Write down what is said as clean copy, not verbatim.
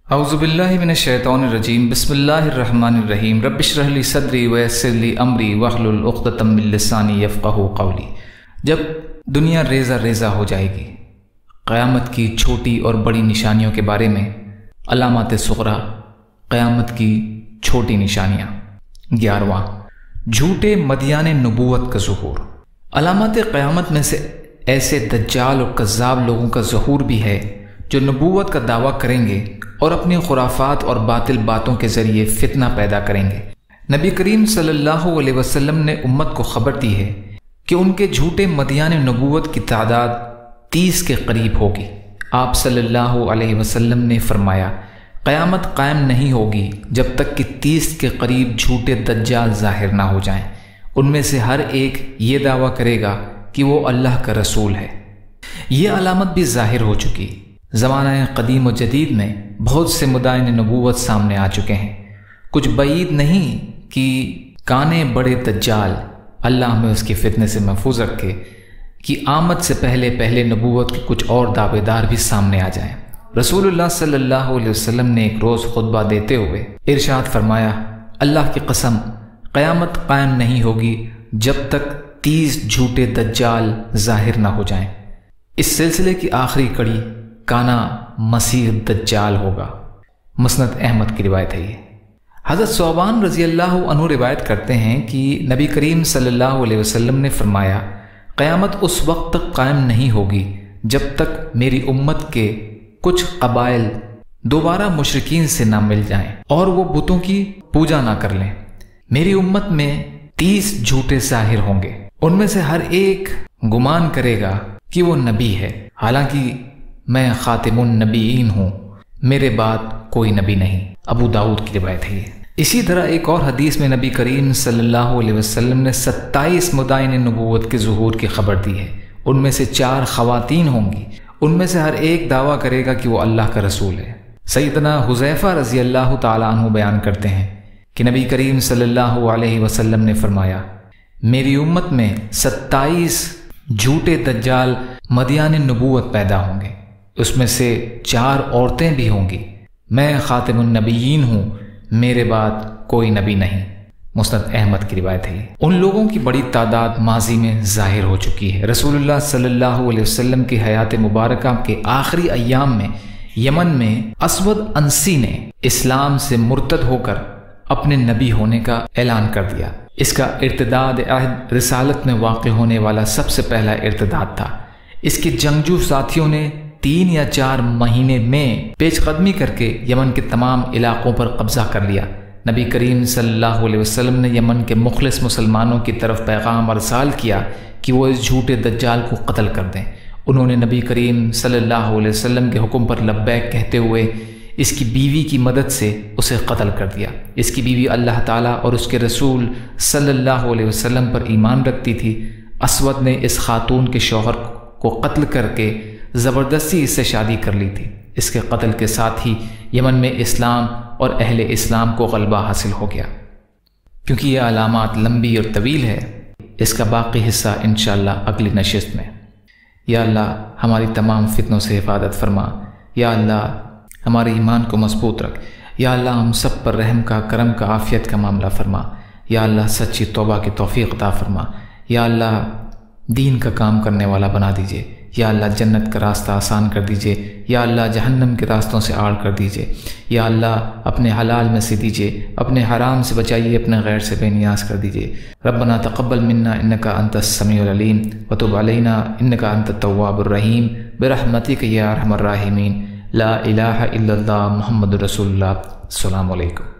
اعوذ باللہ من الشیطان الرجیم بسم اللہ الرحمن الرحیم رب اشرح لی صدری ویسر لی امری واحلل عقدۃ من لسانی یفقہوا قولی۔ جب دنیا ریزہ ریزہ ہو جائے گی، قیامت کی چھوٹی اور بڑی نشانیوں کے بارے میں علامات صغریٰ، قیامت کی چھوٹی نشانیاں۔ 11واں، جھوٹے مدیان نبوت کا ظہور۔ علامات قیامت میں سے ایسے دجال اور کذاب لوگوں کا ظہور بھی ہے جو نبوت کا دعویٰ کریں گے اور اپنی خرافات اور باطل باتوں کے ذریعے فتنہ پیدا کریں گے۔ نبی کریم صلی اللہ علیہ وسلم نے امت کو خبر دی ہے کہ ان کے جھوٹے مدیان نبوت کی تعداد 30 کے قریب ہوگی۔ آپ صلی اللہ علیہ وسلم نے فرمایا، قیامت قائم نہیں ہوگی جب تک کہ 30 کے قریب جھوٹے دجال ظاہر نہ ہو جائیں۔ ان میں سے ہر ایک یہ دعویٰ کرے گا کہ وہ اللہ کا رسول ہے۔ یہ علامت بھی ظاہر ہو چکی۔ زمانہ قدیم و جدید میں بہت سے مدائن نبوت سامنے آ چکے ہیں۔ کچھ بعید نہیں کہ کانے بڑے دجال، اللہ ہمیں اس کے فتنے سے محفوظ رکھے، کہ آمد سے پہلے نبوت کے کچھ اور دعوے دار بھی سامنے آ جائیں۔ رسول اللہ صلی اللہ علیہ وسلم نے ایک روز خطبہ دیتے ہوئے ارشاد فرمایا، اللہ کی قسم، قیامت قائم نہیں ہوگی جب تک 30 جھوٹے دجال ظاہر نہ ہو جائیں۔ اس سلسلے کی آخری کڑی کانا مسیح دجال ہوگا۔ مسند احمد کی روایت ہے یہ۔ حضرت ثوبان رضی اللہ عنہ روایت کرتے ہیں کہ نبی کریم صلی اللہ علیہ وسلم نے فرمایا، قیامت اس وقت تک قائم نہیں ہوگی جب تک میری امت کے کچھ قبائل دوبارہ مشرکین سے نہ مل جائیں اور وہ بتوں کی پوجا نہ کر لیں۔ میری امت میں 30 جھوٹے ظاہر ہوں گے، ان میں سے ہر ایک گمان کرے گا کہ وہ نبی ہے، حالانکہ میں خاتم النبیین ہوں، میرے بعد کوئی نبی نہیں۔ ابو داؤد کی روایت ہے۔ اسی طرح ایک اور حدیث میں نبی کریم صلی اللہ علیہ وسلم نے 27 مدائن نبوت کے ظہور کی خبر دی ہے۔ ان میں سے 4 خواتین ہوں گی، ان میں سے ہر ایک دعویٰ کرے گا کہ وہ اللہ کا رسول ہے۔ سیدنا حذیفہ رضی اللہ تعالیٰ عنہ بیان کرتے ہیں کہ نبی کریم صلی اللہ علیہ وسلم نے فرمایا، میری امت میں 27 جھوٹے دجال مدیان نبوت پیدا ہوں گے، اس میں سے 4 عورتیں بھی ہوں گی، میں خاتم النبیین ہوں، میرے بعد کوئی نبی نہیں۔ مسند احمد کی روایت ہے۔ ان لوگوں کی بڑی تعداد ماضی میں ظاہر ہو چکی ہے۔ رسول اللہ صلی اللہ علیہ وسلم کی حیات مبارکہ کے آخری ایام میں یمن میں اسود انسی نے اسلام سے مرتد ہو کر اپنے نبی ہونے کا اعلان کر دیا۔ اس کا ارتداد عہد رسالت میں واقع ہونے والا سب سے پہلا ارتداد تھا۔ اس کے جنگجو ساتھیوں نے 3 یا 4 مہینے میں پیش قدمی کر کے یمن کے تمام علاقوں پر قبضہ کر لیا۔ نبی کریم صلی اللہ علیہ وسلم نے یمن کے مخلص مسلمانوں کی طرف پیغام ارسال کیا کہ وہ اس جھوٹے دجال کو قتل کر دیں۔ انہوں نے نبی کریم صلی اللہ علیہ وسلم کے حکم پر لبیک کہتے ہوئے اس کی بیوی کی مدد سے اسے قتل کر دیا۔ اس کی بیوی اللہ تعالیٰ اور اس کے رسول صلی اللہ علیہ وسلم پر ایمان رکھتی تھی۔ اسود نے اس خاتون کے شوہر کو قتل کر کے زبردستی اس سے شادی کر لی تھی۔ اس کے قتل کے ساتھ ہی یمن میں اسلام اور اہل اسلام کو غلبہ حاصل ہو گیا۔ کیونکہ یہ علامات لمبی اور طویل ہے، اس کا باقی حصہ انشاءاللہ اگلی نشست میں۔ یا اللہ ہماری تمام فتنوں سے حفاظت فرما، یا اللہ ہمارے ایمان کو مضبوط رکھ، یا اللہ ہم سب پر رحم کا، کرم کا، عافیت کا معاملہ فرما، یا اللہ سچی توبہ کی توفیق عطا فرما، یا اللہ دین کا کام کرنے والا بنا دیجئے، یا اللہ جنت کا راستہ آسان کر دیجئے، یا اللہ جہنم کے راستوں سے آڑ کر دیجئے، یا اللہ اپنے حلال میں سے دیجئے، اپنے حرام سے بچائیے، اپنے غیر سے بے نیاز کر دیجئے۔ ربنا تقبل منا انک انت السمیع العلیم وتب علینا انک انت التواب الرحیم برحمتک یا ارحم الراحمین۔ لا الہ الا اللہ محمد رسول اللہ۔ السلام علیکم۔